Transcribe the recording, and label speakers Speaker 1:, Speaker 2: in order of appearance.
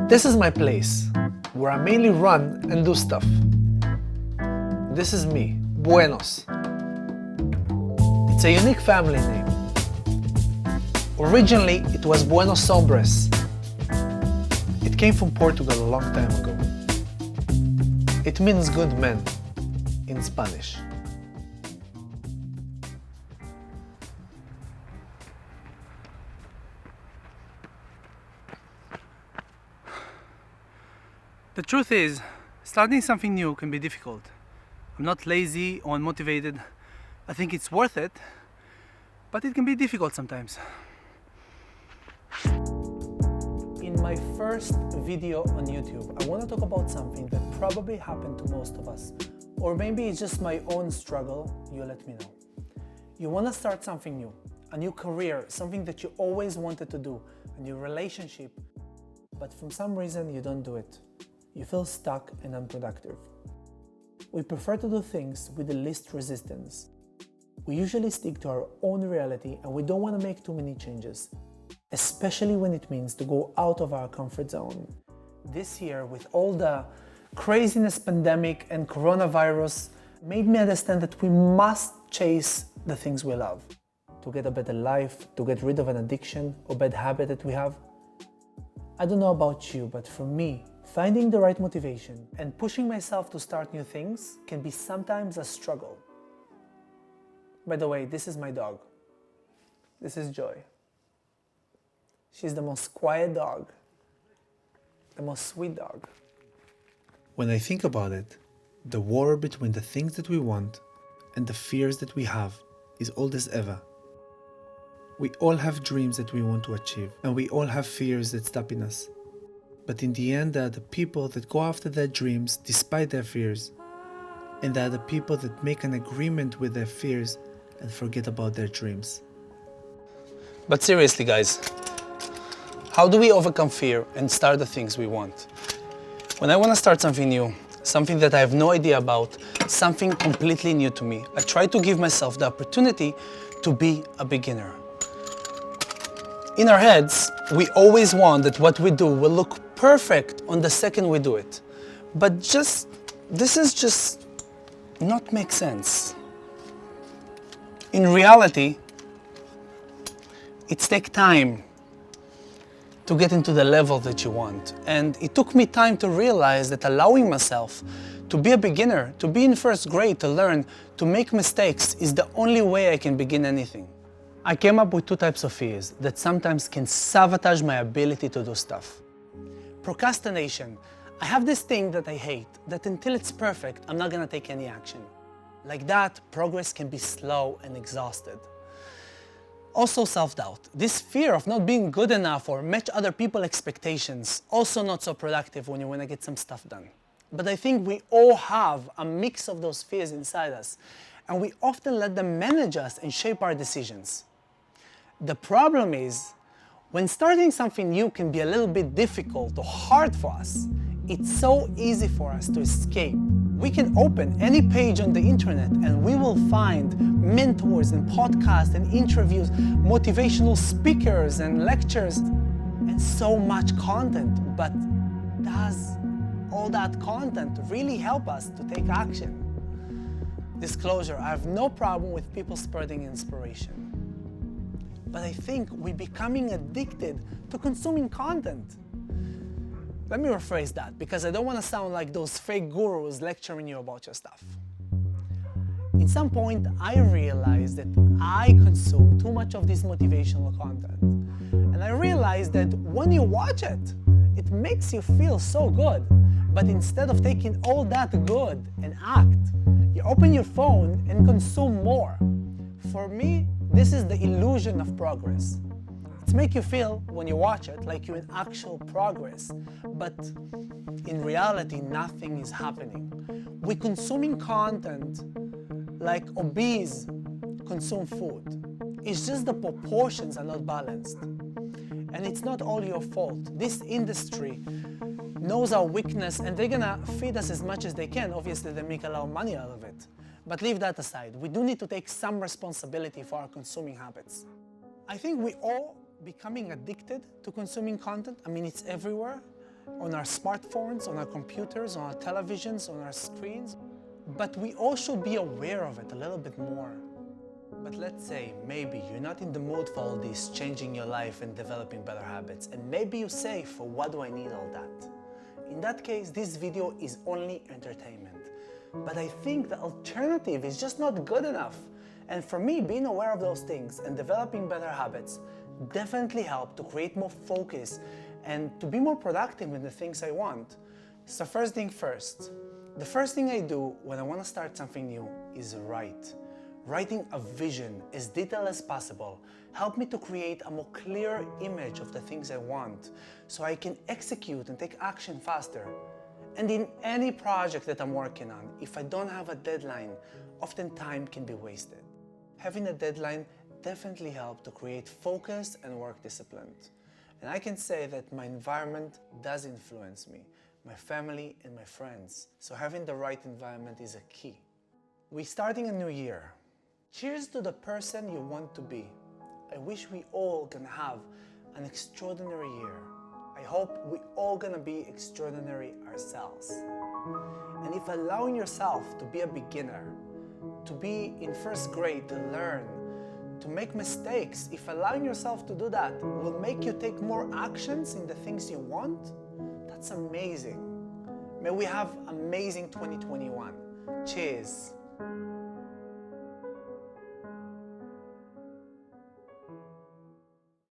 Speaker 1: This is my place, where I mainly run and do stuff. This is me, Buenos. It's a unique family name. Originally, it was Buenos Hombres. It came from Portugal a long time ago. It means good men in Spanish.
Speaker 2: The truth is, starting something new can be difficult. I'm not lazy or unmotivated. I think it's worth it, but it can be difficult sometimes.
Speaker 1: In my first video on YouTube, I want to talk about something that probably happened to most of us. Or maybe it's just my own struggle, you let me know. You want to start something new, a new career, something that you always wanted to do, a new relationship, but for some reason you don't do it. You feel stuck and unproductive. We prefer to do things with the least resistance. We usually stick to our own reality and we don't want to make too many changes, especially when it means to go out of our comfort zone. This year, with all the craziness, pandemic and coronavirus, made me understand that we must chase the things we love. To get a better life, to get rid of an addiction or bad habit that we have. I don't know about you, but for me, finding the right motivation and pushing myself to start new things can be sometimes a struggle. By the way, this is my dog. This is Joy. She's the most quiet dog, the most sweet dog. When I think about it, the war between the things that we want and the fears that we have is old as ever. We all have dreams that we want to achieve, and we all have fears that stop in us. But in the end, there are the people that go after their dreams despite their fears. And there are the people that make an agreement with their fears and forget about their dreams.
Speaker 2: But seriously, guys, how do we overcome fear and start the things we want? When I want to start something new, something that I have no idea about, something completely new to me, I try to give myself the opportunity to be a beginner. In our heads, we always want that what we do will look perfect on the second we do it. But this is just not make sense. In reality, it takes time to get into the level that you want. And it took me time to realize that allowing myself to be a beginner, to be in first grade, to learn, to make mistakes is the only way I can begin anything. I came up with two types of fears that sometimes can sabotage my ability to do stuff. Procrastination. I have this thing that I hate, that until it's perfect, I'm not gonna take any action. Like that, progress can be slow and exhausted. Also self-doubt. This fear of not being good enough or match other people's expectations, also not so productive when you wanna get some stuff done. But I think we all have a mix of those fears inside us, and we often let them manage us and shape our decisions. The problem is, when starting something new can be a little bit difficult or hard for us, it's so easy for us to escape. We can open any page on the internet and we will find mentors and podcasts and interviews, motivational speakers and lectures, and so much content. But does all that content really help us to take action? Disclosure, I have no problem with people spreading inspiration. But I think we're becoming addicted to consuming content. Let me rephrase that, because I don't want to sound like those fake gurus lecturing you about your stuff. In some point, I realized that I consume too much of this motivational content. And I realized that when you watch it, it makes you feel so good. But instead of taking all that good and act, you open your phone and consume more. For me, this is the illusion of progress. It makes you feel, when you watch it, like you're in actual progress. But in reality, nothing is happening. We're consuming content like obese consume food. It's just the proportions are not balanced. And it's not all your fault. This industry knows our weakness and they're gonna feed us as much as they can. Obviously, they make a lot of money out of it. But leave that aside. We do need to take some responsibility for our consuming habits. I think we all becoming addicted to consuming content. I mean, it's everywhere.
Speaker 1: on our smartphones, on our computers, on our televisions, on our screens, but we all should be aware of it a little bit more. But let's say maybe you're not in the mood for all this changing your life and developing better habits, and maybe you say, for what do I need all that? In that case, this video is only entertainment. But I think the alternative is just not good enough. And for me, being aware of those things and developing better habits definitely help to create more focus and to be more productive in the things I want. So first thing first, the first thing I do when I want to start something new is write. Writing a vision as detailed as possible helped me to create a more clear image of the things I want so I can execute and take action faster. And in any project that I'm working on, if I don't have a deadline, often time can be wasted. Having a deadline definitely helped to create focus and work discipline. And I can say that my environment does influence me, my family and my friends. So having the right environment is a key. We're starting a new year. Cheers to the person you want to be. I wish we all gonna have an extraordinary year. I hope we all gonna be extraordinary ourselves. And if allowing yourself to be a beginner, to be in first grade, to learn, to make mistakes, if allowing yourself to do that will make you take more actions in the things you want, that's amazing. May we have amazing 2021. Cheers.